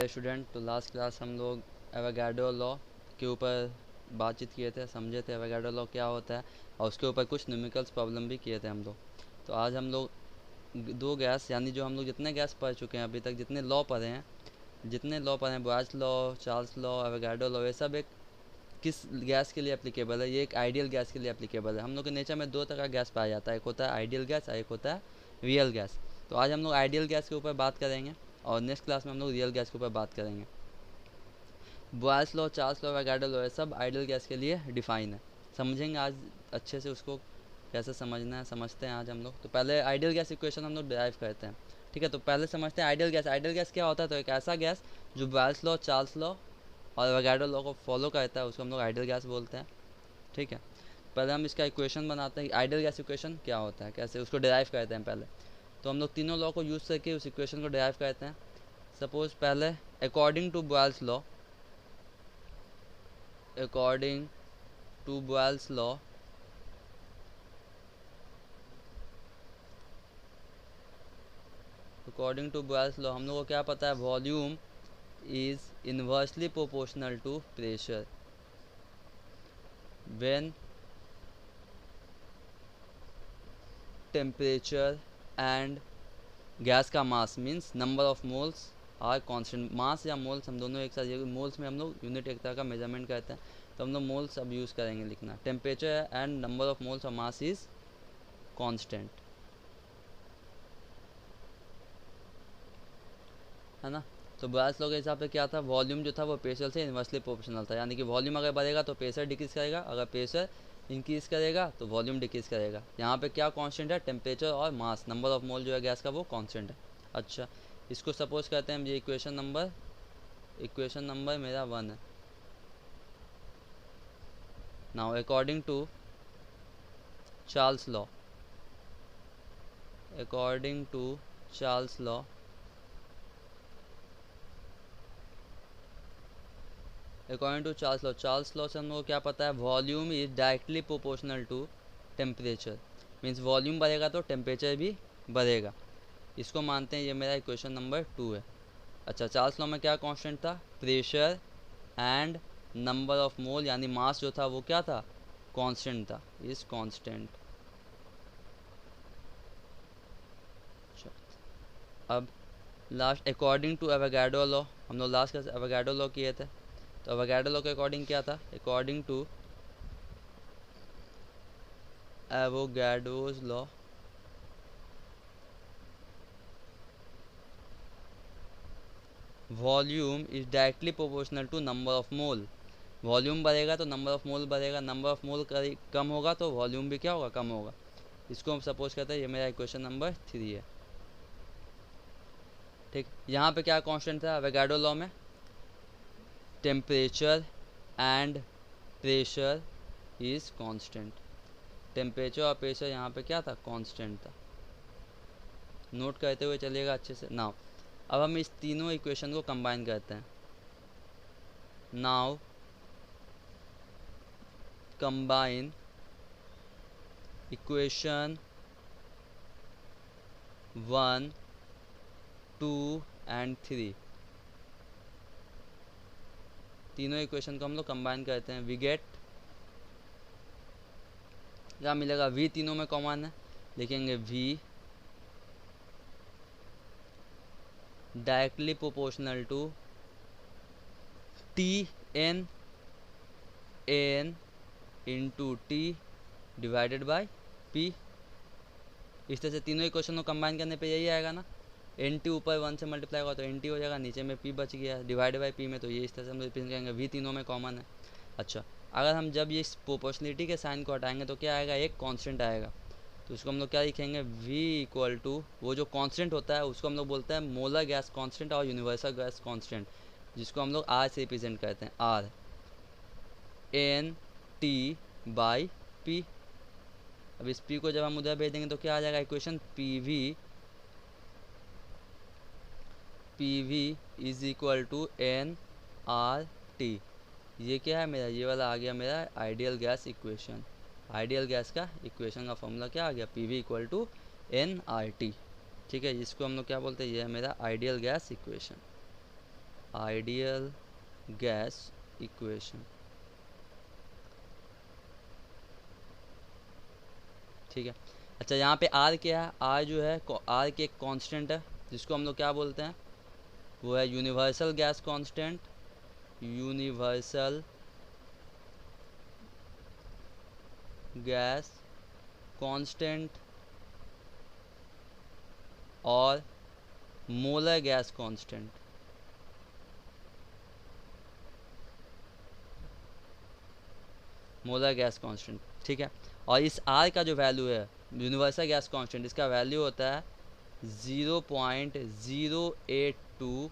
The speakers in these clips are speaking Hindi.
स्टूडेंट, तो लास्ट क्लास हम लोग एवोगाड्रो लॉ के ऊपर बातचीत किए थे, समझे थे एवोगाड्रो लॉ क्या होता है, और उसके ऊपर कुछ न्यूमेरिकल्स प्रॉब्लम भी किए थे हम लोग। तो आज हम लोग दो गैस, यानी जो हम लोग जितने गैस पढ़ चुके हैं अभी तक, जितने लॉ पढ़े हैं, Boyle's law, Charles law, Avogadro law, ये सब एक किस गैस के लिए एप्लीकेबल है? ये एक आइडियल गैस के लिए एप्लीकेबल है। हम लोग के नेचर में दो तरह का गैस पाया जाता है, एक होता है आइडियल गैस और एक होता है रियल गैस। तो आज हम लोग आइडियल गैस के ऊपर बात करेंगे और नेक्स्ट क्लास में हम लोग रियल गैस के ऊपर बात करेंगे। Boyle's law, Charles law, Avogadro law, ये सब आइडियल गैस के लिए डिफाइन है। समझेंगे आज अच्छे से उसको, कैसे समझना है समझते हैं आज हम लोग। तो पहले आइडियल गैस इक्वेशन हम लोग डिराइव करते हैं, ठीक है। तो पहले समझते हैं आइडियल गैस। आइडियल गैस क्या होता है? तो एक ऐसा गैस जो बॉयल्स लॉ, चार्ल्स लॉ और एवोगाड्रो लॉ को फॉलो करता है, उसको हम लोग आइडियल गैस बोलते हैं, ठीक है। पहले हम इसका इक्वेशन बनाते हैं, आइडियल गैस इक्वेशन क्या होता है, कैसे उसको डिराइव करते हैं पहले। तो हम लोग तीनों लॉ को यूज़ करके उस इक्वेशन को डिराइव करते हैं। सपोज पहले according to Boyle's law, according to Boyle's law, according to Boyle's law हम लोग को क्या पता है? Volume is inversely proportional to pressure when temperature and gas का mass means number of moles are constant. Mass या मोल्स हम दोनों एक साथ, ये मोल्स में हम लोग यूनिट एक तरह का मेजरमेंट करते हैं, तो हम लोग मोल्स अब यूज़ करेंगे लिखना। Temperature and number of moles और मास इज कांस्टेंट, है ना। तो बॉयल्स लॉ के हिसाब से क्या था? वॉल्यूम जो था वो प्रेशर से इन्वर्सली प्रोपोर्शनल था, यानी कि वॉल्यूम अगर बढ़ेगा तो प्रेशर डिक्रीज करेगा, अगर प्रेशर इंक्रीज करेगा तो वॉल्यूम डिक्रीज करेगा। यहाँ पे क्या कांस्टेंट है? टेम्परेचर और मास, नंबर ऑफ मोल जो है गैस का वो कांस्टेंट है। अच्छा, इसको सपोज करते हैं ये इक्वेशन नंबर मेरा 1 है। Now according to Charles law, according to Charles law, according to Charles law से हम लोग को क्या पता है? Volume is directly proportional to temperature, means volume बढ़ेगा तो टेम्परेचर भी बढ़ेगा। इसको मानते हैं, ये मेरा इक्वेशन नंबर 2 है। अच्छा, चार्ल्स लॉ में क्या कांस्टेंट था? Pressure and number of mole, यानी मास जो था वो क्या था? कांस्टेंट था, इज कांस्टेंट। अब last according to Avogadro law, हम लोग लास्ट का एवोगाड्रो लॉ किए थे। तो एवोगाड्रो लॉ के अकॉर्डिंग क्या था? According to Avogadro's law, volume is directly proportional to number of mole. Volume बढ़ेगा तो नंबर ऑफ मोल बढ़ेगा, नंबर ऑफ मोल कम होगा तो वॉल्यूम भी क्या होगा? कम होगा। इसको हम सपोज करते हैं ये मेरा इक्वेशन नंबर 3 है, ठीक। यहाँ पे क्या कांस्टेंट था एवोगाड्रो लॉ में? Temperature and pressure is constant. Temperature और प्रेशर यहाँ पे क्या था? कांस्टेंट था। नोट करते हुए चलिएगा अच्छे से। नाउ अब हम इस तीनों इक्वेशन को कंबाइन करते हैं। नाउ कंबाइन इक्वेशन 1, 2 एंड 3, तीनों इक्वेशन को हम लोग कंबाइन करते हैं। वी गेट, क्या मिलेगा? v तीनों में कॉमन है, लिखेंगे v directly proportional to T N into T divided by p। इस तरह से तीनों इक्वेशन को कंबाइन करने पे यही आएगा ना, एन टी ऊपर 1 से मल्टीप्लाई होगा तो एन टी हो जाएगा, नीचे में p बच गया डिवाइड बाय p में, तो ये इस तरह से हम रिप्रेजेंट करेंगे। v तीनों में कॉमन है। अच्छा, अगर हम जब ये प्रोपोर्शनलिटी के साइन को हटाएंगे तो क्या आएगा? एक कांस्टेंट आएगा। तो उसको हम लोग क्या लिखेंगे? v इक्वल टू, वो जो कांस्टेंट होता है उसको हम लोग बोलते हैं मोलर गैस कांस्टेंट और यूनिवर्सल गैस कांस्टेंट, जिसको हम लोग r से रिप्रेजेंट करते हैं, r N T by p। अब इस p को जब हम उधर भेज देंगे तो क्या आ जाएगा? Equation P V is equal to N R T. ये क्या है मेरा? ये वाला आ गया मेरा ideal gas equation. Ideal gas का इक्वेशन का फॉर्मूला क्या आ गया? P V equal to N R T, ठीक है। इसको हम लोग क्या बोलते हैं? ये है मेरा ideal gas equation. Ideal gas equation. ठीक है। अच्छा, यहाँ पे आर क्या है? आर जो है आर की एक कांस्टेंट है जिसको हम लोग क्या बोलते हैं, वो है universal gas constant. Universal gas constant और molar gas constant. Molar gas constant, ठीक है। और इस आर का जो वैल्यू है यूनिवर्सल गैस कांस्टेंट, इसका वैल्यू होता है 0.082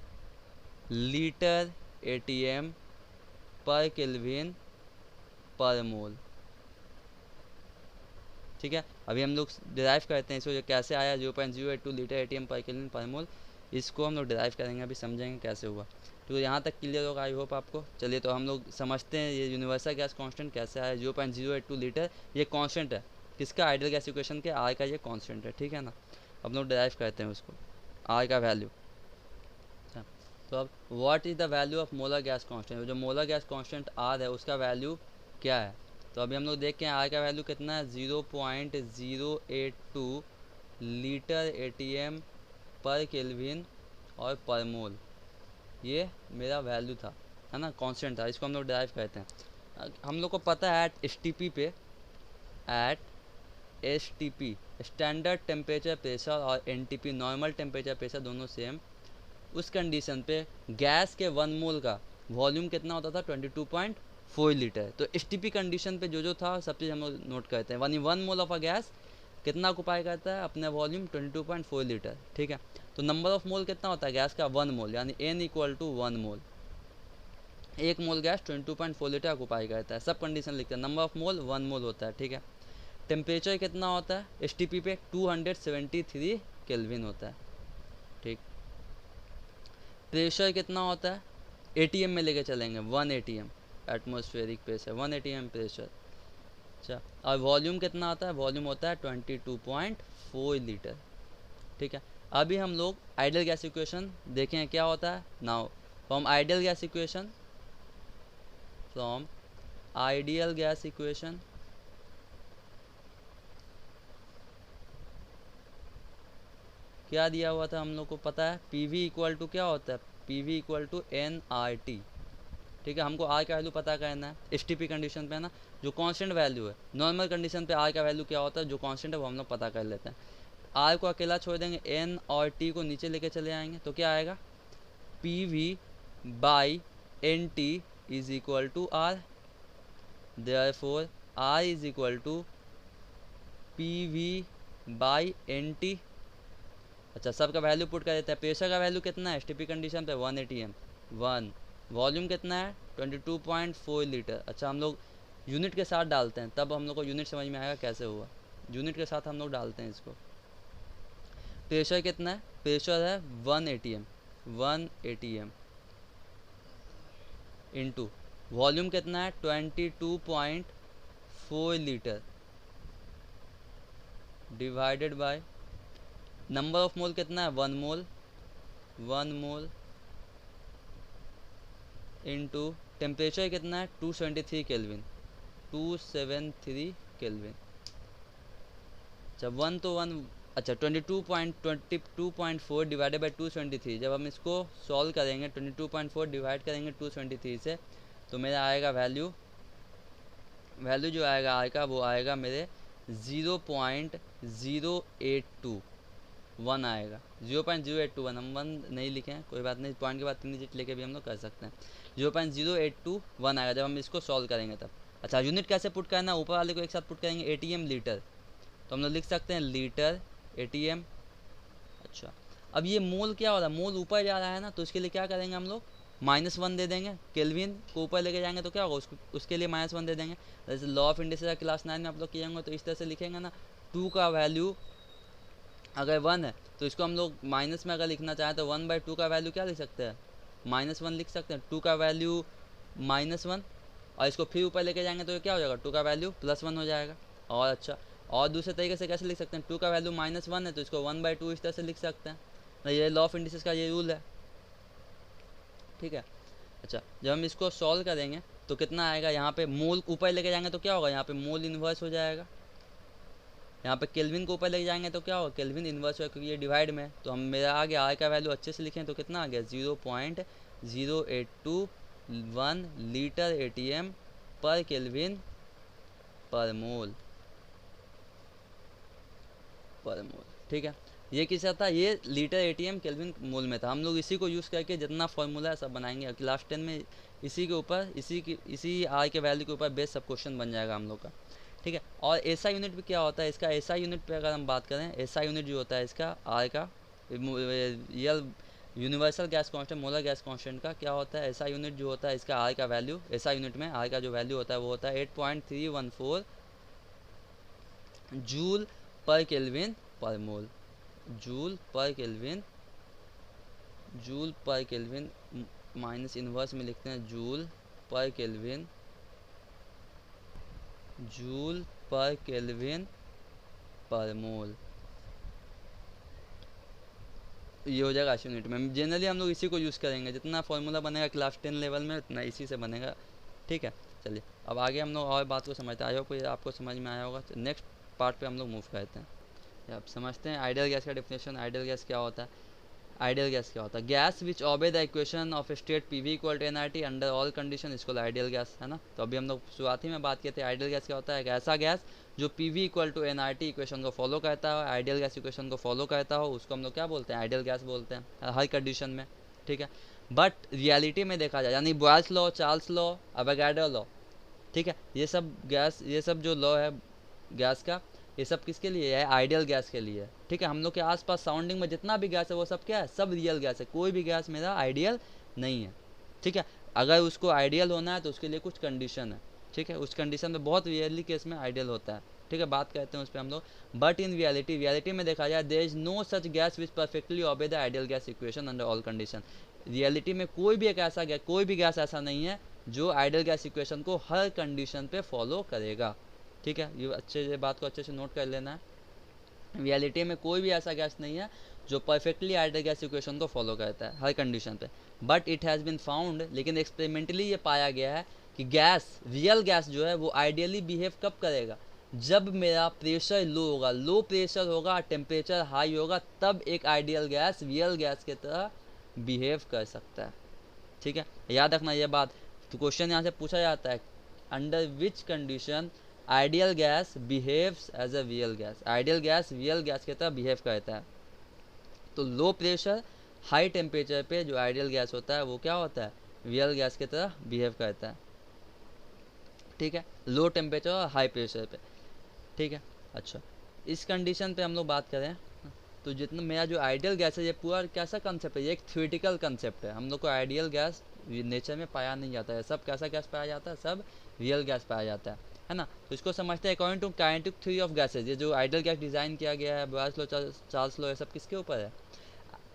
लीटर एटीएम पर केल्विन पर मोल। ठीक है, अभी हम लोग डिराइव करते हैं इसको, जो कैसे आया 0.082 लीटर एटीएम पर केल्विन पर मोल, इसको हम लोग डिराइव करेंगे, अभी समझेंगे कैसे हुआ। तो यहाँ तक क्लियर होगा आई होप आपको। चलिए तो हम लोग समझते हैं ये यूनिवर्सल गैस कांस्टेंट कैसे आया। 0.082 लीटर ये कांस्टेंट है किसका, आइडियल गैस इक्वेशन के आर का ये कांस्टेंट है, ठीक है ना। हम लोग डिराइव करते हैं उसको, आर का वैल्यू। तो अब what is the value of molar gas constant, जो मोलर गैस कांस्टेंट आर है उसका वैल्यू क्या है। तो अभी हम लोग देख के आर का वैल्यू कितना है, 0.082 लीटर एटीएम पर केल्विन और पर मोल, ये मेरा वैल्यू था, है ना, कांस्टेंट था। इसको हम लोग डिराइव करते हैं। हम लोग को पता है at S T P standard temperature pressure और N T P normal temperature pressure दोनों सेम, उस कंडीशन पे गैस के 1 मोल का वॉल्यूम कितना होता था, 22.4 लीटर। तो एस टी पी कंडीशन पे जो था सब चीज़ हम लोग नोट करते हैं। 1 मोल ऑफ अ गैस कितना ऑक्युपाई करता है, अपने वॉल्यूम 22.4 लीटर, ठीक है। तो नंबर ऑफ मोल कितना होता है गैस का, 1 मोल, यानी n equal to 1 mole. 1 mole gas 22.4 litre occupy करता है, सब कंडीशन लिखते हैं। नंबर ऑफ मोल 1 मोल होता है, ठीक है। टेम्परेचर कितना होता है एस टी पी पे, 273 केल्विन होता है, ठीक। प्रेशर कितना होता है, एटीएम में लेके चलेंगे, 1 ATM atmospheric pressure, 1 ATM pressure. अच्छा, और वॉल्यूम कितना आता है, वॉल्यूम होता है 22.4 लीटर, ठीक है। अभी हम लोग आइडियल गैस इक्वेशन देखें क्या होता है। Now from ideal gas equation, क्या दिया हुआ था हम लोग को पता है, पी वी इक्वल टू क्या होता है, P V equal to N R T, ठीक है। हमको आर का वैल्यू पता करना है एस टी पी कंडीशन पे, है ना, जो कांस्टेंट वैल्यू है। नॉर्मल कंडीशन पे आर का वैल्यू क्या होता है, जो कांस्टेंट है वो हम लोग पता कर लेते हैं। आर को अकेला छोड़ देंगे, एन और टी को नीचे लेके चले आएंगे, तो क्या आएगा, P V by N T is equal to R. Therefore R is equal to P V by N T. अच्छा, सबका वैल्यू पुट कर देते हैं। प्रेशर का वैल्यू कितना है एस टी पी कंडीशन पे, 1 एटीएम 1। वॉल्यूम कितना है 22.4 लीटर। अच्छा, हम लोग यूनिट के साथ डालते हैं, तब हम लोग को यूनिट समझ में आएगा कैसे हुआ। यूनिट के साथ हम लोग डालते हैं इसको। प्रेशर कितना है, प्रेशर है 1 एटीएम, 1 एटीएम इंटू वॉल्यूम कितना है 22.4 litre divided by number of मोल कितना है 1 मोल, 1 मोल इंटू टेम्परेचर कितना है 273 केल्विन, 273 केल्विन। जब 1 तो 1, अच्छा 22.4 डिवाइडेड बाई 273, जब हम इसको सॉल्व करेंगे 22.4 डिवाइड करेंगे 273 से, तो मेरा आएगा वैल्यू जो आएगा आर का, वो आएगा मेरे 0.0821 आएगा, 0.0821। हम 1 नहीं लिखे हैं, कोई बात नहीं, पॉइंट के बाद 3 डिजिट लेके भी हम लोग कर सकते हैं। 0.0821 आएगा जब हम इसको सॉल्व करेंगे तब। अच्छा, यूनिट कैसे पुट करना है, ऊपर वाले को एक साथ पुट करेंगे, एटीएम लीटर, तो हम लोग लिख सकते हैं लीटर एटीएम। अच्छा, अब ये मोल क्या हो रहा है, मोल ऊपर जा रहा है ना, तो इसके लिए क्या करेंगे हम लोग, -1 दे देंगे। केल्विन को ऊपर लेके जाएंगे तो क्या होगा, उसके लिए -1 दे देंगे। जैसे लॉ ऑफ इंडिसेस क्लास 9 में आप लोग किए होंगे, तो इस तरह से लिखेंगे ना, 2 का वैल्यू अगर 1 है तो इसको हम लोग माइनस में अगर लिखना चाहें तो 1/2 का वैल्यू क्या लिख सकते हैं, -1 लिख सकते हैं। 2 का वैल्यू -1, और इसको फिर ऊपर लेके जाएंगे तो क्या हो जाएगा, 2 का वैल्यू +1 हो जाएगा। और अच्छा, और दूसरे तरीके से कैसे लिख सकते हैं, 2 का वैल्यू -1 है तो इसको 1/2 इस तरह से लिख सकते हैं। ये लॉ ऑफ इंडिसेस का ये रूल है। ठीक है। अच्छा, जब हम इसको सॉल्व करेंगे तो कितना आएगा, यहाँ पे मोल ऊपर लेके जाएंगे तो क्या होगा, यहाँ पे मोल इन्वर्स हो जाएगा। यहाँ पे केल्विन को ऊपर लेके जाएंगे तो क्या होगा, केल्विन इन्वर्स होगा, क्योंकि ये डिवाइड में है। तो हम मेरा आ गया, आर का वैल्यू अच्छे से लिखें तो कितना आ गया, 0.0821 लीटर एटीएम पर केल्विन पर मोल पर मोल। ठीक है, ये किसा था, ये लीटर एटीएम केल्विन मोल में था। हम लोग इसी को यूज़ करके जितना फॉर्मूला है सब बनाएंगे क्लास 10 में। इसी के ऊपर इसी आर के वैल्यू के ऊपर बेस सब क्वेश्चन बन जाएगा हम लोग का। ठीक है, और एसआई यूनिट भी क्या होता है इसका, एसआई यूनिट पे अगर हम बात करें, एसआई यूनिट जो होता है इसका आर का real universal gas constant molar gas constant का क्या होता है, एसआई यूनिट जो होता है इसका आर का वैल्यू, एसआई यूनिट में आर का जो वैल्यू होता है वो होता है 8.314 joule per kelvin per mole. Joule per kelvin minus inverse में लिखते हैं जूल पर केल्विन पर मोल। ये हो जाएगा यूनिट में। जनरली हम लोग इसी को यूज़ करेंगे, जितना फॉर्मूला बनेगा क्लास 10 लेवल में उतना इसी से बनेगा। ठीक है, चलिए अब आगे हम लोग और बात को समझते हैं। आई होप आपको समझ में आया होगा। तो नेक्स्ट पार्ट पे हम लोग मूव करते हैं। अब समझते हैं आइडियल गैस का डेफिनेशन। आइडियल गैस क्या होता है, आइडियल गैस क्या होता है, gas which obey the equation of state PV equal to NRT under all condition इसको आइडियल गैस, है ना। तो अभी हम लोग शुरुआत ही में बात किए थे आइडियल गैस क्या होता है, एक ऐसा गैस जो PV equal to NRT equation को फॉलो करता हो, आइडियल गैस इक्वेशन को फॉलो करता हो, उसको हम लोग क्या बोलते हैं, आइडियल गैस बोलते हैं हर कंडीशन में। ठीक है, बट रियलिटी में देखा जाए, यानी Boyle's law, Charles law, Avogadro law, ठीक है, ये सब जो लॉ है गैस का, ये सब किसके लिए है, आइडियल गैस के लिए। ठीक है, हम लोग के आसपास सराउंडिंग में जितना भी गैस है वो सब क्या है, सब रियल गैस है। कोई भी गैस मेरा आइडियल नहीं है। ठीक है, अगर उसको आइडियल होना है तो उसके लिए कुछ कंडीशन है। ठीक है, उस कंडीशन में बहुत रियरली केस में आइडियल होता है। ठीक है, बात करते हैं उस पर हम लोग। बट इन रियलिटी में देखा जाए, there is no such gas which perfectly obey the ideal gas equation under all condition. Reality में कोई भी गैस ऐसा नहीं है जो आइडियल गैस इक्वेशन को हर कंडीशन पे फॉलो करेगा। ठीक है, ये बात को अच्छे से नोट कर लेना है। रियलिटी में कोई भी ऐसा गैस नहीं है जो परफेक्टली आइडियल गैस इक्वेशन को फॉलो करता है हर कंडीशन पे। But it has been found, लेकिन एक्सपेरिमेंटली ये पाया गया है कि रियल गैस जो है वो आइडियली बिहेव कब करेगा, जब मेरा प्रेशर लो होगा, लो प्रेशर होगा, टेम्परेचर हाई होगा, तब एक आइडियल गैस रियल गैस की तरह बिहेव कर सकता है। ठीक है, याद रखना ये बात। तो क्वेश्चन यहाँ से पूछा जाता है, under which condition ideal gas behaves as a real gas, ideal gas real gas की तरह बिहेव करता है। तो लो प्रेशर हाई टेम्परेचर पे जो आइडियल गैस होता है वो क्या होता है, रियल गैस की तरह बिहेव करता है। ठीक है, लो टेम्परेचर और हाई प्रेशर पे। ठीक है, अच्छा इस कंडीशन पे हम लोग बात करें तो जितना मेरा जो आइडियल गैस है, ये पूरा कैसा कंसेप्ट है, ये एक थ्योरेटिकल कंसेप्ट है। हम लोग को आइडियल गैस नेचर में पाया नहीं जाता है, सब कैसा गैस पाया जाता है, सब रियल गैस पाया जाता है ना। तो इसको समझते हैं according to kinetic theory of gases. ये जो आइडियल गैस डिज़ाइन किया गया है, बॉयल्स लॉ, चार्ल्स लॉ, ये सब किसके ऊपर है,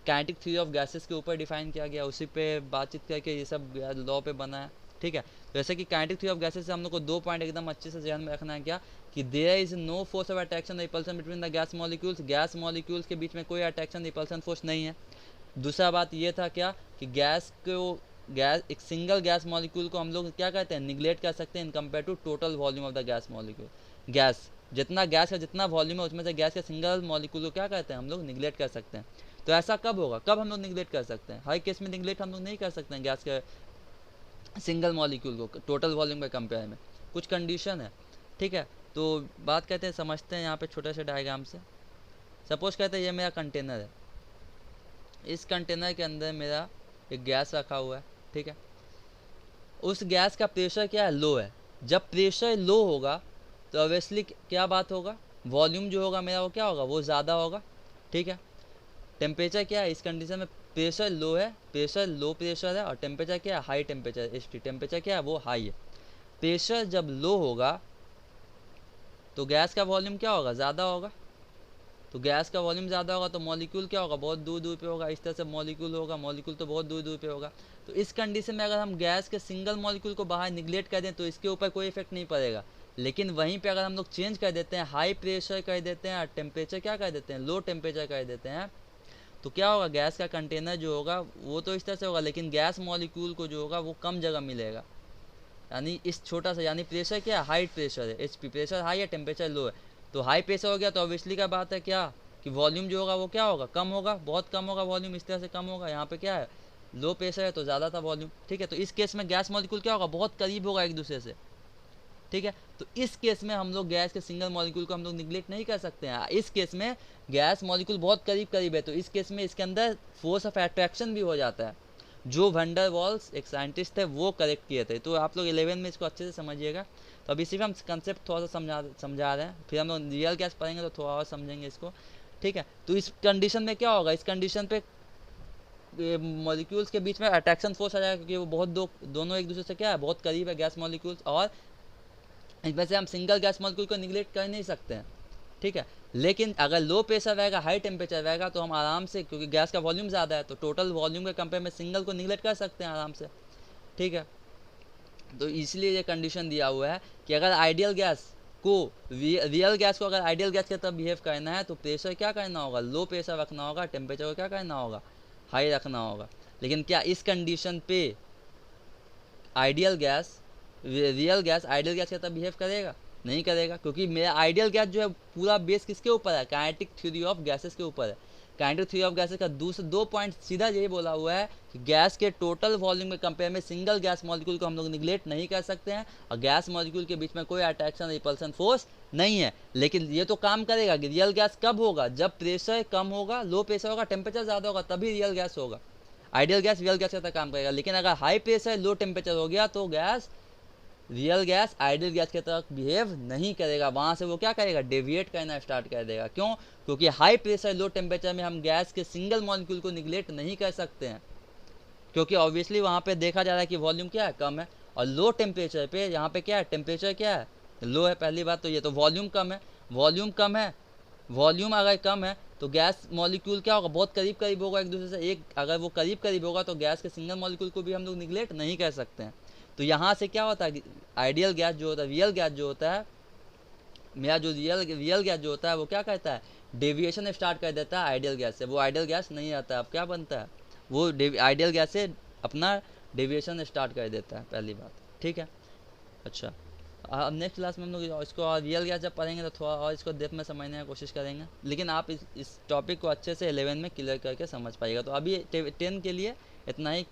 काइनेटिक थ्योरी ऑफ गैसेज के ऊपर डिफाइन किया गया, उसी पे बातचीत करके ये सब लॉ पे बना है। ठीक है, तो जैसे कि काइनेटिक थ्योरी ऑफ गैसेज से हम लोग को 2 पॉइंट एकदम अच्छे से ध्यान में रखना है, क्या कि there is no force of attraction repulsion between the gas molecules, gas molecules के बीच में कोई अट्रैक्शन रिपल्सन फोर्स नहीं है। दूसरा बात ये था क्या कि एक सिंगल गैस मॉलिक्यूल को हम लोग क्या कहते हैं, निगलेक्ट कर सकते हैं in compare to total volume of the gas molecule. Gas gas का जितना वॉल्यूम है उसमें से गैस के सिंगल मॉलिक्यूल को क्या कहते हैं, हम लोग निगलेक्ट कर सकते हैं। तो ऐसा कब होगा, कब हम लोग निगलेक्ट कर सकते हैं, हर केस में निगलेक्ट हम लोग नहीं कर सकते हैं गैस के सिंगल मॉलिक्यूल को टोटल वॉल्यूम के कंपेयर में, कुछ कंडीशन है। ठीक है, तो बात करते हैं, समझते हैं यहाँ पे छोटे से डायग्राम से। सपोज कहते हैं ये मेरा कंटेनर है, इस कंटेनर के अंदर मेरा एक गैस रखा हुआ है। ठीक है, उस गैस का प्रेशर क्या है, लो है। जब प्रेशर लो होगा तो ऑब्वियसली क्या बात होगा, वॉल्यूम जो होगा मेरा वो क्या होगा, वो ज़्यादा होगा। ठीक है, टेम्परेचर क्या है, इस कंडीशन में प्रेशर लो है, लो प्रेशर है, और टेम्परेचर क्या है, हाई टेम्परेचर, एचटी टेम्परेचर क्या है, वो हाई है। प्रेशर जब लो होगा तो गैस का वॉल्यूम क्या होगा, ज़्यादा होगा। तो गैस का वॉल्यूम ज़्यादा होगा तो मॉलिक्यूल क्या होगा, बहुत दूर दूर पे होगा। इस तरह से मॉलिक्यूल होगा, मॉलिक्यूल तो बहुत दूर दूर पे होगा। तो इस कंडीशन में अगर हम गैस के सिंगल मॉलिक्यूल को बाहर निगलेक्ट कर दें तो इसके ऊपर कोई इफेक्ट नहीं पड़ेगा। लेकिन वहीं पे अगर हम लोग चेंज कर देते हैं, हाई प्रेशर कर देते हैं, टेम्परेचर क्या कर देते हैं, लो टेम्परेचर कर देते हैं, तो क्या होगा, गैस का कंटेनर जो होगा वो तो इस तरह से होगा, लेकिन गैस मॉलिक्यूल को जो होगा वो कम जगह मिलेगा। यानी इस छोटा सा, यानी प्रेशर क्या है, हाई प्रेशर है, एचपी प्रेशर हाई है, टेम्परेचर लो है। तो हाई प्रेशर हो गया तो ऑब्वियसली का बात है क्या, कि वॉल्यूम जो होगा वो क्या होगा, कम होगा, बहुत कम होगा वॉल्यूम, इस तरह से कम होगा। यहाँ पे क्या है, लो प्रेशर है तो ज़्यादा था वॉल्यूम, ठीक है। तो इस केस में गैस मॉलिक्यूल क्या होगा, बहुत करीब होगा एक दूसरे से, ठीक है। तो इस केस में हम लोग गैस के सिंगल मॉलिक्यूल को हम लोग निगलेक्ट नहीं कर सकते हैं। इस केस में गैस मॉलिक्यूल बहुत करीब करीब है, तो इस केस में इसके अंदर फोर्स ऑफ अट्रैक्शन भी हो जाता है, जो वंडर वॉल्स एक साइंटिस्ट थे वो करेक्ट किए थे। तो आप लोग 11 में इसको अच्छे से समझिएगा। तो अभी सिर्फ हम कंसेप्ट थोड़ा सा समझा रहे हैं, फिर हम लोग रियल गैस पढ़ेंगे तो थोड़ा और समझेंगे इसको, ठीक है। तो इस कंडीशन में क्या होगा, इस कंडीशन पे मॉलिक्यूल्स के बीच में अट्रैक्शन फोर्स आ जाएगा, क्योंकि वो बहुत दोनों एक दूसरे से क्या है, बहुत करीब है गैस मॉलिक्यूल्स, और इसमें से हम सिंगल गैस मॉलिक्यूल को निगलेक्ट कर नहीं सकते हैं, ठीक है। लेकिन अगर लो प्रेशर रहेगा, हाई टेम्परेचर रहेगा, तो हम आराम से, क्योंकि गैस का वॉल्यूम ज़्यादा है, तो टोटल वॉल्यूम के कंपेयर में सिंगल को निगलेक्ट कर सकते हैं आराम से, ठीक है। तो इसलिए ये कंडीशन दिया हुआ है कि अगर आइडियल गैस को, रियल गैस को अगर आइडियल गैस की तरह बिहेव करना है तो प्रेशर क्या करना होगा, लो प्रेशर रखना होगा, टेम्परेचर को क्या करना होगा, हाई रखना होगा। लेकिन क्या इस कंडीशन पे ideal gas, real gas ideal gas की तरह बिहेव करेगा, नहीं करेगा, क्योंकि मेरा आइडियल गैस जो है पूरा बेस किसके ऊपर है, काइनेटिक थ्योरी ऑफ गैसेस के ऊपर है। काइनेटिक थ्योरी ऑफ गैसेस का दूसरे 2 पॉइंट सीधा यही बोला हुआ है कि गैस के टोटल वॉल्यूम के कंपेयर में सिंगल गैस मॉलिक्यूल को हम लोग निगलेक्ट नहीं कर सकते हैं, और गैस मॉलिक्यूल के बीच में कोई अट्रैक्शन रिपल्सन फोर्स नहीं है। लेकिन ये तो काम करेगा कि रियल गैस कब होगा, जब प्रेशर कम होगा, लो प्रेशर होगा, टेम्परेचर ज़्यादा होगा, तभी रियल गैस होगा। आइडियल गैस रियल गैस की तरह काम करेगा। लेकिन अगर हाई प्रेशर लो टेम्परेचर हो गया तो gas, real gas ideal gas की तरह बिहेव नहीं करेगा, वहाँ से वो क्या करेगा, डेविएट करना स्टार्ट कर देगा। क्यों, क्योंकि हाई प्रेशर लो टेम्परेचर में हम गैस के सिंगल मॉलिक्यूल को निगलेक्ट नहीं कर सकते हैं, क्योंकि ऑब्वियसली वहाँ पे देखा जा रहा है कि वॉल्यूम क्या है, कम है। और लो टेम्परेचर पे यहाँ पे क्या है, टेम्परेचर क्या है, लो है, पहली बात तो ये, तो वॉल्यूम कम है, वॉल्यूम कम है, वॉल्यूम अगर कम है तो गैस मॉलिक्यूल क्या होगा, बहुत करीब करीब होगा एक दूसरे से। एक अगर वो करीब करीब होगा तो गैस के सिंगल मॉलिक्यूल को भी हम लोग निगलेक्ट नहीं कर सकते हैं। तो यहाँ से क्या होता है, आइडियल गैस जो होता है, रियल गैस जो होता है, मेरा जो रियल गैस जो होता है वो क्या कहता है, डेविएशन स्टार्ट कर देता है आइडियल गैस से। वो आइडियल गैस नहीं आता है, अब क्या बनता है, वो आइडियल गैस से अपना डेविएशन स्टार्ट कर देता है, पहली बात, ठीक है। अच्छा, अब नेक्स्ट क्लास में हम लोग इसको और रियल गैस जब पढ़ेंगे तो थोड़ा और इसको डेप्थ में समझने की कोशिश करेंगे, लेकिन आप इस टॉपिक को अच्छे से 11 में क्लियर करके समझ पाइएगा। तो अभी 10 के लिए इतना ही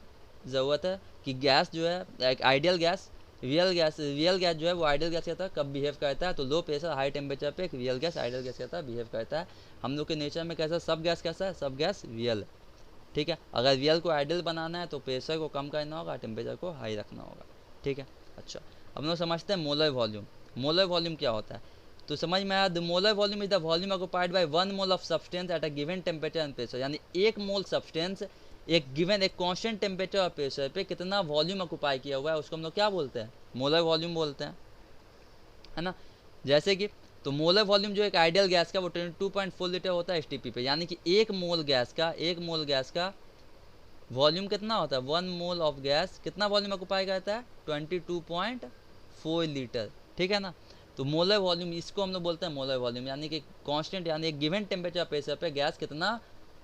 ज़रूरत है कि गैस जो है, एक आइडियल गैस, रियल गैस जो है वो आइडियल गैस के तरह कब बिहेव करता है, तो लो प्रेशर हाई टेम्परेचर पे एक रियल गैस आइडियल गैस के तरह बिहेव करता है। हम लोग के नेचर में कैसा, सब गैस कैसा है, सब गैस रियल है, ठीक है। अगर रियल को आइडियल बनाना है तो प्रेशर को कम करना होगा, टेम्परेचर को हाई रखना होगा, ठीक है। अच्छा, अब लोग समझते हैं मोलर वॉल्यूम। मोलर वॉल्यूम क्या होता है, तो समझ में आया, the molar volume is the volume occupied by 1 mole of substance at a given temperature and pressure. यानी 1 मोल सब्सटेंस एक गिवन, एक कांस्टेंट टेम्परेचर और प्रेशर पे कितना वॉल्यूम ऑक्युपाई किया हुआ है, उसको हम लोग क्या बोलते हैं, मोलर वॉल्यूम बोलते हैं, है ना। जैसे कि, तो मोलर वॉल्यूम जो एक आइडियल गैस का वो 22.4 लीटर होता है एसटीपी पे, यानी कि एक मोल गैस का वॉल्यूम कितना होता है, 1 मोल ऑफ गैस कितना वॉल्यूम ऑक्युपाई करता है, 22.4 लीटर, ठीक है ना। तो मोलर वॉल्यूम, इसको हम लोग बोलते हैं मोलर वॉल्यूम, यानी कि कांस्टेंट, यानी एक गिवन टेम्परेचर प्रेशर पे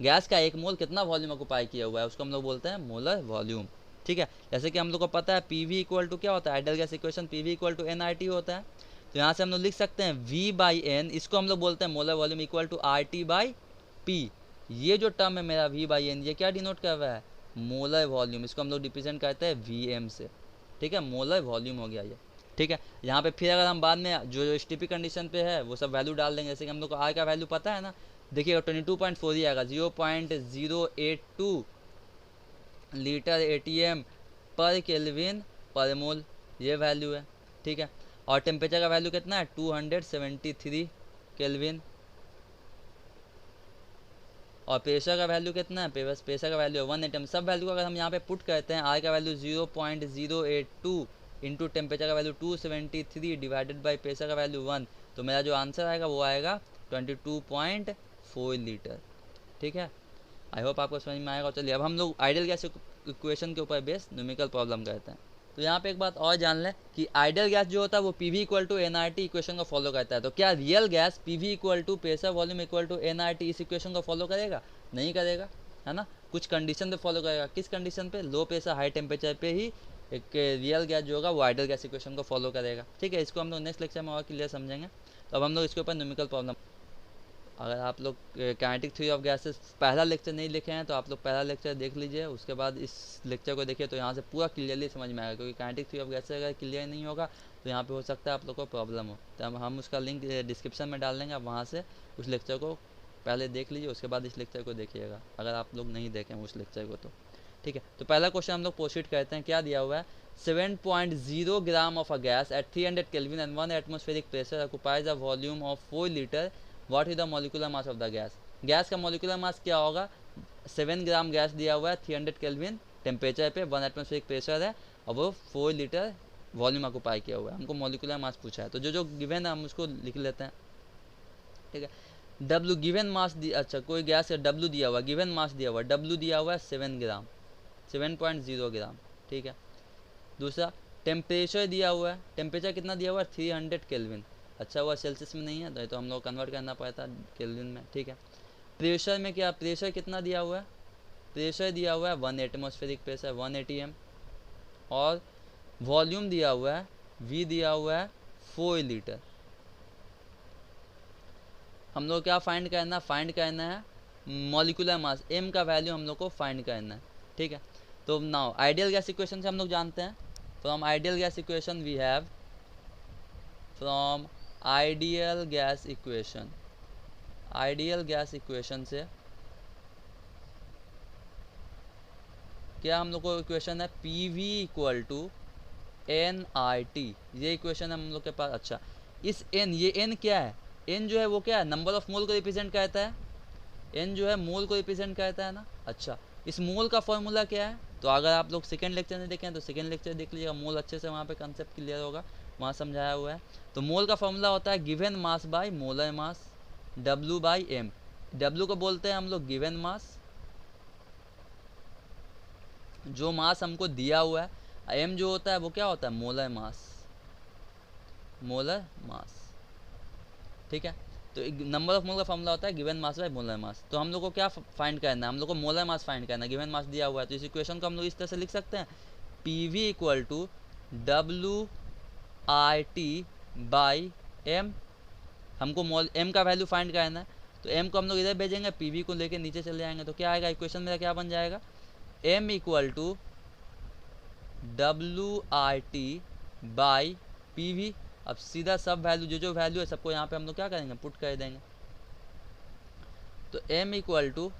गैस का एक मोल कितना वॉल्यूम ऑक्युपाई किया हुआ है, उसको हम लोग बोलते हैं मोलर वॉल्यूम, ठीक है। जैसे कि हम लोग को पता है पीवी इक्वल टू क्या होता है, ideal gas equation PV equal to NRT होता है। तो यहाँ से हम लोग लिख सकते हैं V/N, इसको हम लोग बोलते हैं molar volume equal to RT/P। ये जो टर्म है मेरा V/N, ये क्या डिनोट कर रहा है, मोलर वॉल्यूम, इसको हम लोग रिप्रेजेंट करते हैं Vm से, ठीक है। मोलर वॉल्यूम हो गया ये, ठीक है। यहाँ पे फिर अगर हम बाद में जो एसटीपी कंडीशन पे है वो सब वैल्यू डाल देंगे, जैसे कि हम लोग को आर का वैल्यू पता है ना, देखिएगा 22.4 ही आएगा, 0.082 लीटर एटीएम पर केल्विन पर मोल, ये वैल्यू है, ठीक है। और टेम्परेचर का वैल्यू कितना है, 273 केल्विन, और प्रेशर का वैल्यू कितना है, प्रेशर का वैल्यू है 1 एटम। सब वैल्यू को अगर हम यहाँ पे पुट करते हैं, आर का वैल्यू 0.082 इंटू टेम्परेचर का वैल्यू 273 डिवाइडेड बाई प्रेशर का वैल्यू 1, तो मेरा जो आंसर आएगा वो आएगा 22.4 लीटर, ठीक है। आई होप आपको समझ में आएगा। चलिए अब हम लोग आइडियल गैस इक्वेशन के ऊपर बेस न्यूमेरिकल प्रॉब्लम करते हैं। तो यहाँ पे एक बात और जान लें कि आइडियल गैस जो होता है वो PV equal to NRT equation को फॉलो करता है। तो क्या real gas PV equal to pressure volume equal to NRT इस इक्वेशन को फॉलो करेगा, नहीं करेगा, है ना, कुछ कंडीशन पे फॉलो करेगा। किस कंडीशन पे? लो प्रेशर हाई टेम्परेचर पे ही एक रियल गैस जो होगा वो आइडियल गैस इक्वेशन को फॉलो करेगा। ठीक है, इसको हम लोग नेक्स्ट लेक्चर में और क्लियर समझेंगे। तो अब हम लोग इसके ऊपर न्यूमेरिकल प्रॉब्लम, अगर आप लोग काइनेटिक थ्योरी ऑफ गैसेस पहला लेक्चर नहीं लिखे हैं तो आप लोग पहला लेक्चर देख लीजिए, उसके बाद इस लेक्चर को देखिए, तो यहाँ से पूरा क्लियरली समझ में आएगा। क्योंकि काइनेटिक थ्योरी ऑफ गैसेस अगर क्लियर नहीं होगा तो यहाँ पे हो सकता है आप लोग को प्रॉब्लम हो। तो हम उसका लिंक डिस्क्रिप्शन में डाल देंगे, आप वहाँ से उस लेक्चर को पहले देख लीजिए, उसके बाद इस लेक्चर को देखिएगा, अगर आप लोग नहीं देखें उस लेक्चर को तो। ठीक है, तो पहला क्वेश्चन हम लोग प्रोसीड करते हैं। क्या दिया हुआ है? 7.0 gram of a gas at 300 kelvin and 1 atmospheric pressure occupies a volume of 4 litre, what is the molecular mass of the gas. Gas का मॉलिक्यूलर मास क्या होगा? 7 ग्राम गैस दिया हुआ है, 300 केल्विन टेम्परेचर पे, 1 एटमॉस्फेरिक प्रेशर है और वो 4 लीटर वॉल्यूम ऑक्युपाई किया हुआ है। हमको मॉलिक्यूलर मास पूछा है, तो जो जो गिवन है हम उसको लिख लेते हैं। ठीक है, डब्ल्यू गिवन मास अच्छा कोई गैस का डब्ल्यू दिया हुआ, गिवन मास दिया हुआ, डब्ल्यू दिया हुआ है 7 ग्राम, 7.0 ग्राम। ठीक है, दूसरा टेम्परेचर दिया हुआ है, टेम्परेचर कितना दिया हुआ है? 300 केल्विन। अच्छा हुआ सेल्सियस में नहीं है तो हम लोग कन्वर्ट करना पड़ता है केल्विन में। ठीक है, प्रेशर में क्या, प्रेशर कितना दिया हुआ है? प्रेशर दिया हुआ है 1 एटमॉस्फेरिक प्रेशर 1 atm, और वॉल्यूम दिया हुआ है, वी दिया हुआ है 4 लीटर। हम लोग क्या फाइंड करना? फाइंड करना है मॉलिक्यूलर मास, एम का वैल्यू हम लोग को फाइंड करना है। ठीक है, तो नाउ आइडियल गैस इक्वेशन से हम लोग जानते हैं, from ideal gas equation we have, from ideal gas equation, ideal gas equation से क्या हम लोग को इक्वेशन है? P V equal to N I T, ये इक्वेशन है हम लोग के पास। अच्छा, इस एन, ये एन क्या है? एन जो है वो क्या है? नंबर ऑफ मोल को रिप्रेजेंट करता है। एन जो है मोल को रिप्रेजेंट करता है ना। अच्छा, इस मोल का फॉर्मूला क्या है? तो अगर आप लोग सेकेंड लेक्चर नहीं देखें तो सेकेंड लेक्चर देख लीजिएगा, मोल अच्छे से वहाँ पे कंसेप्ट क्लियर होगा, वहाँ समझाया हुआ है। तो मोल का फॉर्मूला होता है given mass by molar mass, W by M. W को बोलते हैं हम लोग गिवन मास, जो मास हमको दिया हुआ है, एम जो होता है वो क्या होता है? Molar mass, molar mass. ठीक है, तो नंबर ऑफ मोल का फॉर्मूला होता है given mass by molar mass. तो हम लोग को क्या फाइंड करना है? हम लोग को मोलर मास फाइंड करना है, गिवन मास दिया हुआ है। तो इस इक्वेशन को हम लोग इस तरह से लिख सकते हैं, P V equal to W I T by M. हमको मोल एम का वैल्यू फाइंड करना है, तो एम को हम लोग इधर भेजेंगे, पी वी को लेके नीचे चले जाएंगे, तो क्या आएगा इक्वेशन मेरा? क्या बन जाएगा? M equal to W I T by P V. अब सीधा सब वैल्यू, जो जो वैल्यू है सबको यहाँ पे हम लोग क्या करेंगे? पुट कर देंगे। तो m इक्वल टू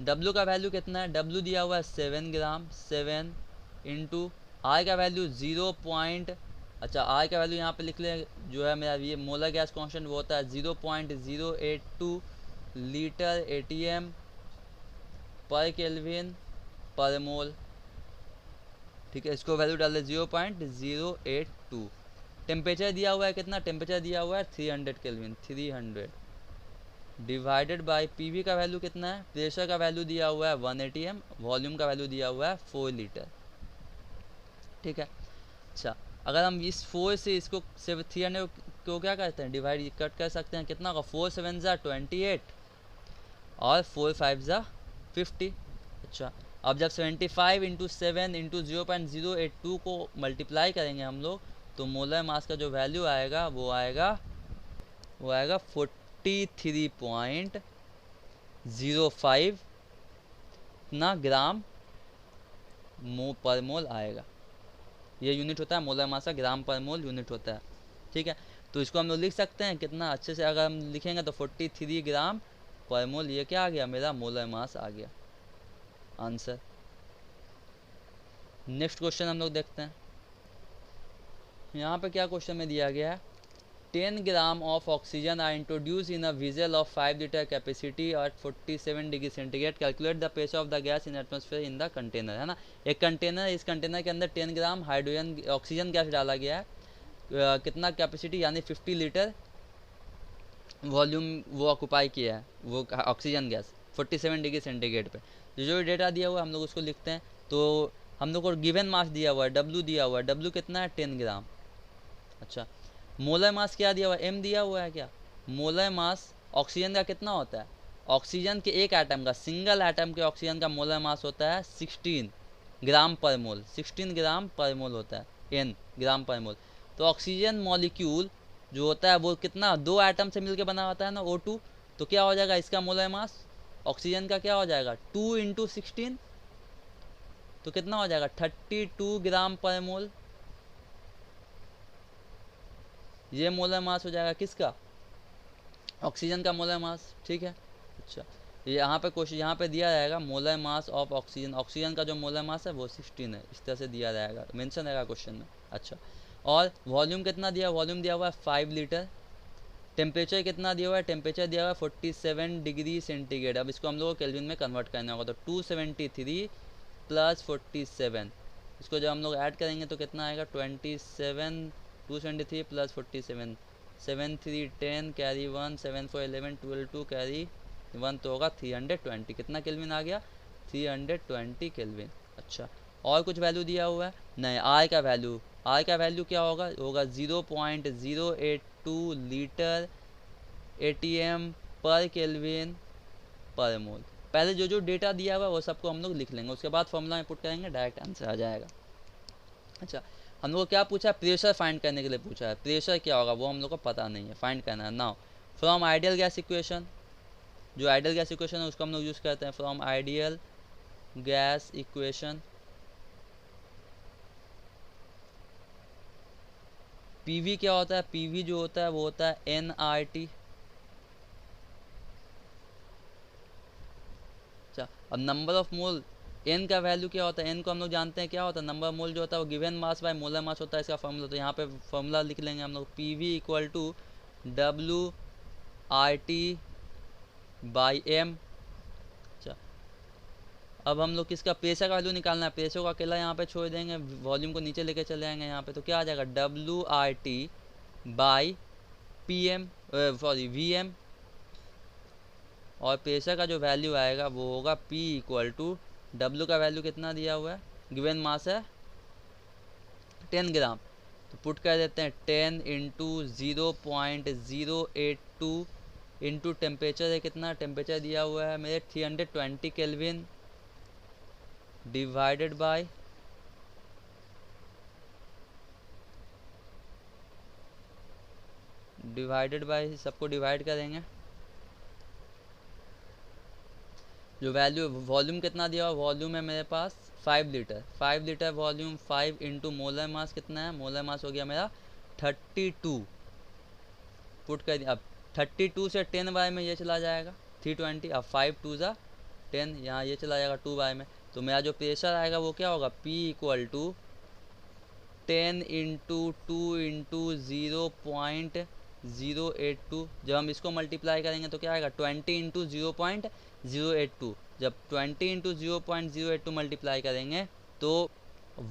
डब्ल्यू का वैल्यू कितना है? डब्ल्यू दिया हुआ है 7 ग्राम, 7 इंटू आई का वैल्यू 0. अच्छा, आई का वैल्यू यहाँ पे लिख ले, जो है मेरा ये मोलर गैस कांस्टेंट वो होता है 0.082 लीटर एटीएम पर केल्विन पर मोल। ठीक है, इसको वैल्यू डाल दे 0.082। टेम्परेचर दिया हुआ है कितना? टेम्परेचर दिया हुआ है 300 केल्विन, 300 डिवाइडेड बाय पीवी का वैल्यू कितना है? प्रेशर का वैल्यू दिया हुआ है 1 atm, वॉल्यूम का वैल्यू दिया हुआ है 4 लीटर। ठीक है, अच्छा अगर हम इस 4 से इसको 300 को क्या करते हैं? डिवाइड कट कर सकते हैं, कितना होगा? 4 7 ज़ा 28 और 4 5 ज़ा 50। अच्छा, अब जब 75 इंटू 7 इंटू 0.082 को मल्टीप्लाई करेंगे हम लोग, तो मोलर मास का जो वैल्यू आएगा वो आएगा 43.05 ना ग्राम पर मोल आएगा। ये यूनिट होता है मोलर मास का, ग्राम पर मोल यूनिट होता है। ठीक है, तो इसको हम लोग लिख सकते हैं कितना अच्छे से, अगर हम लिखेंगे तो 43 ग्राम पर मोल, ये क्या आ गया? मेरा मोलर मास आ गया आंसर। नेक्स्ट क्वेश्चन हम लोग देखते हैं, यहाँ पे क्या क्वेश्चन में दिया गया है? 10 gram of oxygen are introduce in a vessel of 5 litre capacity at 47 degree centigrade, calculate the pressure of the gas in atmosphere in the container. है ना, एक कंटेनर, इस कंटेनर के अंदर 10 ग्राम हाइड्रोजन ऑक्सीजन गैस डाला गया है, कितना कैपेसिटी यानी 50 लीटर वॉल्यूम वो ऑक्यूपाई किया है वो ऑक्सीजन गैस 47 डिग्री सेंटीग्रेड पे। जो डेटा दिया हुआ है हम लोग उसको लिखते हैं। तो हम लोग को गिवन मास दिया हुआ है, डब्ल्यू दिया हुआ है, डब्ल्यू कितना है? 10 ग्राम। अच्छा, मोलर मास क्या दिया हुआ है? एम दिया हुआ है क्या? मोलर मास ऑक्सीजन का कितना होता है? ऑक्सीजन के एक एटम का, सिंगल एटम के ऑक्सीजन का मोलर मास होता है 16 ग्राम पर मोल, 16 ग्राम पर मोल होता है, एन ग्राम पर मोल। तो ऑक्सीजन मॉलिक्यूल जो होता है वो कितना, दो एटम से मिलकर बना होता है ना, O2। तो क्या हो जाएगा इसका मोलर मास ऑक्सीजन का, क्या हो जाएगा 2 इंटू 16, तो कितना हो जाएगा 32 ग्राम पर मोल। ये मोलर मास हो जाएगा किसका, ऑक्सीजन का मोलर मास, ठीक है। अच्छा, यहाँ पे क्वेश्चन यहाँ पे दिया जाएगा molar mass of oxygen, oxygen का जो मोलर मास है वो 16 है, इस तरह से दिया जाएगा, मेंशन रहेगा क्वेश्चन में। अच्छा, और वॉल्यूम कितना दिया, वॉल्यूम दिया हुआ है 5 लीटर। टेम्परेचर कितना दिया हुआ है, टेम्परेचर दिया हुआ है 47 डिग्री सेंटीग्रेड। अब इसको हम लोग को केल्विन में कन्वर्ट करना होगा, तो 273 प्लस 47, इसको जब हम लोग ऐड करेंगे तो कितना आएगा 27, 273 प्लस 47, 7 3 10 कैरी 1, 7 4 11 12 2 कैरी 1, तो होगा 320। कितना केल्विन आ गया 320 केल्विन। अच्छा, और कुछ वैल्यू दिया हुआ है नहीं, आर का वैल्यू, आर का वैल्यू क्या होगा, होगा 0.082 लीटर एटीएम पर केल्विन पर मोल। पहले जो जो डेटा दिया हुआ है वो सबको हम लोग लिख लेंगे, उसके बाद फॉर्मूला में पुट करेंगे, डायरेक्ट आंसर आ जाएगा। अच्छा, हम लोग को क्या पूछा है, प्रेशर फाइंड करने के लिए पूछा है। प्रेशर क्या होगा वो हम लोग को पता नहीं है, फाइंड करना है। Now from ideal gas equation, जो आइडियल गैस इक्वेशन है उसको हम लोग यूज़ करते हैं। From ideal gas equation PV क्या होता है, पीवी जो होता है वो होता है एनआरटी। अच्छा, अब नंबर ऑफ मोल, एन का वैल्यू क्या होता है, एन को हम लोग जानते हैं क्या होता है, नंबर ऑफ मोल जो होता है वो गिवन मास बाय मोलर मास होता है, इसका फॉर्मूला। तो यहाँ पे फॉर्मूला लिख लेंगे हम लोग, PV equal to WRT by M. अच्छा, अब हम लोग किसका, प्रेशर का वैल्यू निकालना है, प्रेशर को अकेला यहाँ पे छोड़ देंगे, वॉल्यूम को नीचे लेके चले जाएंगे यहाँ पे, तो क्या आ जाएगा WRT by PM, sorry VM। और प्रेशर का जो वैल्यू आएगा वो होगा P इक्वल टू, W का वैल्यू कितना दिया हुआ है, गिवन मास है 10 ग्राम, तो पुट कर देते हैं 10 इंटू 0.082 इंटू टेम्परेचर है कितना, टेम्परेचर दिया हुआ है मेरे 320 केल्विन, डिवाइडेड बाय सबको डिवाइड करेंगे। जो वैल्यू, वॉल्यूम कितना दिया हुआ, वॉल्यूम है मेरे पास 5 litre, 5 litre volume, 5 into molar mass कितना है, मोलर मास हो गया मेरा 32, पुट कर दिया। अब 32 से 10 बाय में ये चला जाएगा 320, अब 5 2 ज़ा 10, यहाँ ये चला जाएगा 2 बाय में, तो मेरा जो प्रेशर आएगा वो क्या होगा, P equal to 10 into 2 into 0.082, जब हम इसको मल्टीप्लाई करेंगे तो क्या आएगा 20 इंटू 0.082, जब 20 इंटू 0.082 मल्टीप्लाई करेंगे तो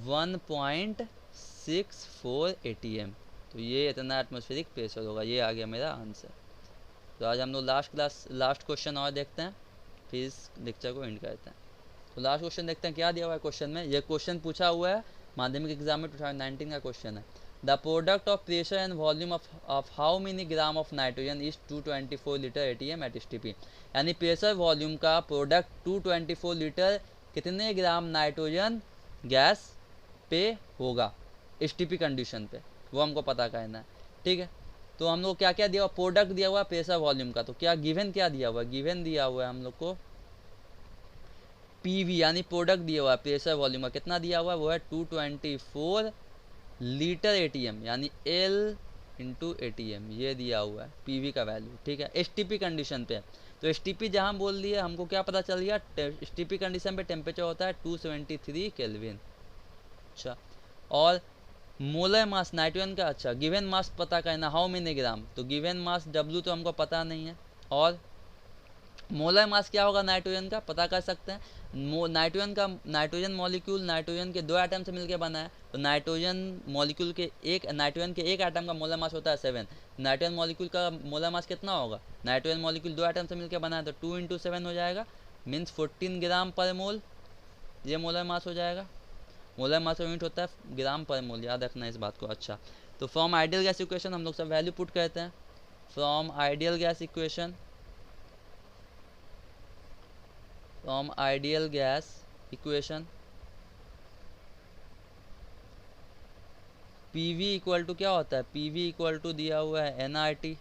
1.64 ATM, तो ये इतना एटमॉस्फेरिक प्रेशर होगा। ये आ गया मेरा आंसर। तो आज हम लोग लास्ट क्वेश्चन और देखते हैं, फिर इस लेक्चर को एंड करते हैं। तो लास्ट क्वेश्चन देखते हैं क्या दिया हुआ है क्वेश्चन में। ये क्वेश्चन पूछा हुआ है माध्यमिक एग्जाम में 2019 का क्वेश्चन है। The product of pressure and volume of how many gram of nitrogen is 224 litre ATM at STP, यानी प्रेशर वॉल्यूम का प्रोडक्ट 224 लीटर कितने ग्राम नाइट्रोजन गैस पे होगा STP कंडीशन पे, वो हमको पता करना है, ठीक है। तो हम लोग क्या क्या दिया हुआ, प्रोडक्ट दिया हुआ प्रेशर वॉल्यूम का, तो क्या गिवन क्या दिया हुआ, गिवन दिया हुआ है हम लोग को PV, यानी प्रोडक्ट दिया हुआ है प्रेशर वॉल्यूम का, कितना दिया हुआ है वो है 224 लीटर ATM, यानी L इंटू ATM, ये दिया हुआ है PV का वैल्यू, ठीक है। STP कंडीशन पे, तो STP जहाँ बोल दिया हमको क्या पता चल गया, STP कंडीशन पे टेम्परेचर होता है 273 केल्विन। अच्छा, और मोलर मास नाइट्रोजन का, अच्छा गिवन मास पता करना हाउ मेनी ग्राम, तो गिवन मास W तो हमको पता नहीं है, और मोलर मास क्या होगा नाइट्रोजन का पता कर सकते हैं। नाइट्रोजन मॉलिक्यूल नाइट्रोजन के 2 एटम से मिलकर बना है, तो नाइट्रोजन मॉलिक्यूल के नाइट्रोजन के एक एटम का मोलर मास होता है 7, नाइट्रोजन मॉलिक्यूल का मोलर मास कितना होगा, नाइट्रोजन मॉलिक्यूल 2 एटम से मिलकर बना है तो 2 इंटू 7 हो जाएगा, मीन्स 14 ग्राम पर मोल, ये मोलर मास हो जाएगा। मोलर मास यूनिट होता है ग्राम पर मोल, याद रखना इस बात को। अच्छा, तो फ्रॉम आइडियल गैस इक्वेशन हम लोग सब वैल्यू पुट करते हैं। From ideal gas equation from ideal gas equation PV equal to क्या होता है, पीवी इक्वल टू दिया हुआ है एनआरटी,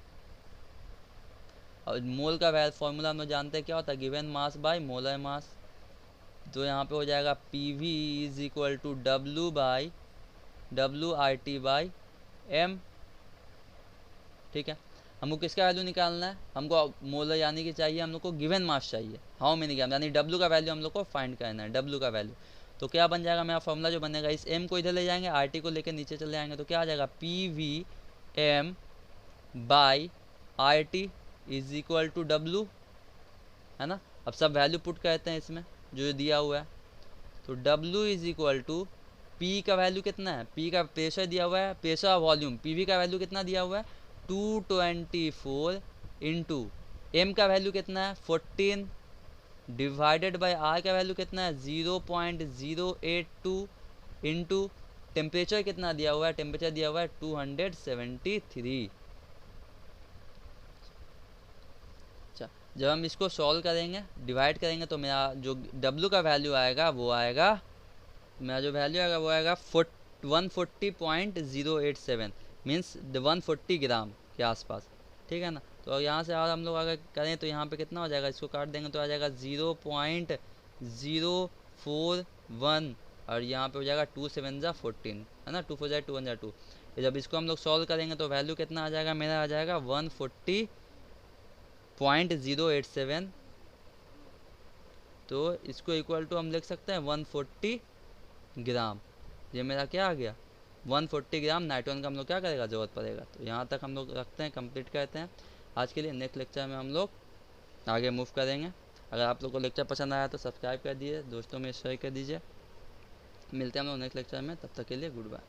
और मोल का वैल्यू फॉर्मूला हम लोग जानते हैं क्या होता है, given mass by molar mass. तो यहाँ पे हो जाएगा P V is equal to W by W R T by M. ठीक है, हमको किसका वैल्यू निकालना है, हमको मोलर यानी कि चाहिए हम लोग को गिवन मास चाहिए, हाउ मेनी ग्राम, यानी डब्लू का वैल्यू हम लोग को फाइंड करना है, डब्लू का वैल्यू। तो क्या बन जाएगा मेरा फॉर्मूला जो बनेगा, इस एम को इधर ले जाएंगे, आर टी को लेकर नीचे चले जाएंगे, तो क्या आ जाएगा P V M by R T is equal to W, है ना। अब सब वैल्यू पुट करते हैं इसमें जो दिया हुआ है, तो W is equal to P का वैल्यू कितना है, पी का प्रेशर दिया हुआ है, प्रेशर वॉल्यूम, पीवी का वैल्यू कितना दिया हुआ है 224 इंटू एम का वैल्यू कितना है 14 डिवाइडेड बाय आर का वैल्यू कितना है 0.082 इंटू टेम्परेचर कितना दिया हुआ है, टेम्परेचर दिया हुआ है 273। जब हम इसको सॉल्व करेंगे, डिवाइड करेंगे, तो मेरा जो W का वैल्यू आएगा वो आएगा, मेरा जो वैल्यू आएगा वो आएगा 140.087 मीन्स 140 ग्राम के आसपास। ठीक है ना। तो यहाँ से और हम लोग अगर करें तो यहाँ पे कितना हो जाएगा, इसको काट देंगे तो आ जाएगा 0.041, और यहाँ पे हो जाएगा 2 7 जा 14, है ना, 2 4 जा 2 1 जा 2। जब इसको हम लोग सॉल्व करेंगे तो वैल्यू कितना आ जाएगा, मेरा आ जाएगा 140.087। तो इसको इक्वल टू हम लिख सकते हैं 140 ग्राम। ये मेरा क्या आ गया 140 ग्राम नाइट्रोजन का हम लोग क्या करेगा, ज़रूरत पड़ेगा। तो यहाँ तक हम लोग रखते हैं, कंप्लीट करते हैं आज के लिए। नेक्स्ट लेक्चर में हम लोग आगे मूव करेंगे। अगर आप लोग को लेक्चर पसंद आया तो सब्सक्राइब कर दीजिए, दोस्तों में शेयर कर दीजिए। मिलते हैं हम लोग नेक्स्ट लेक्चर में, तब तक के लिए गुड बाय।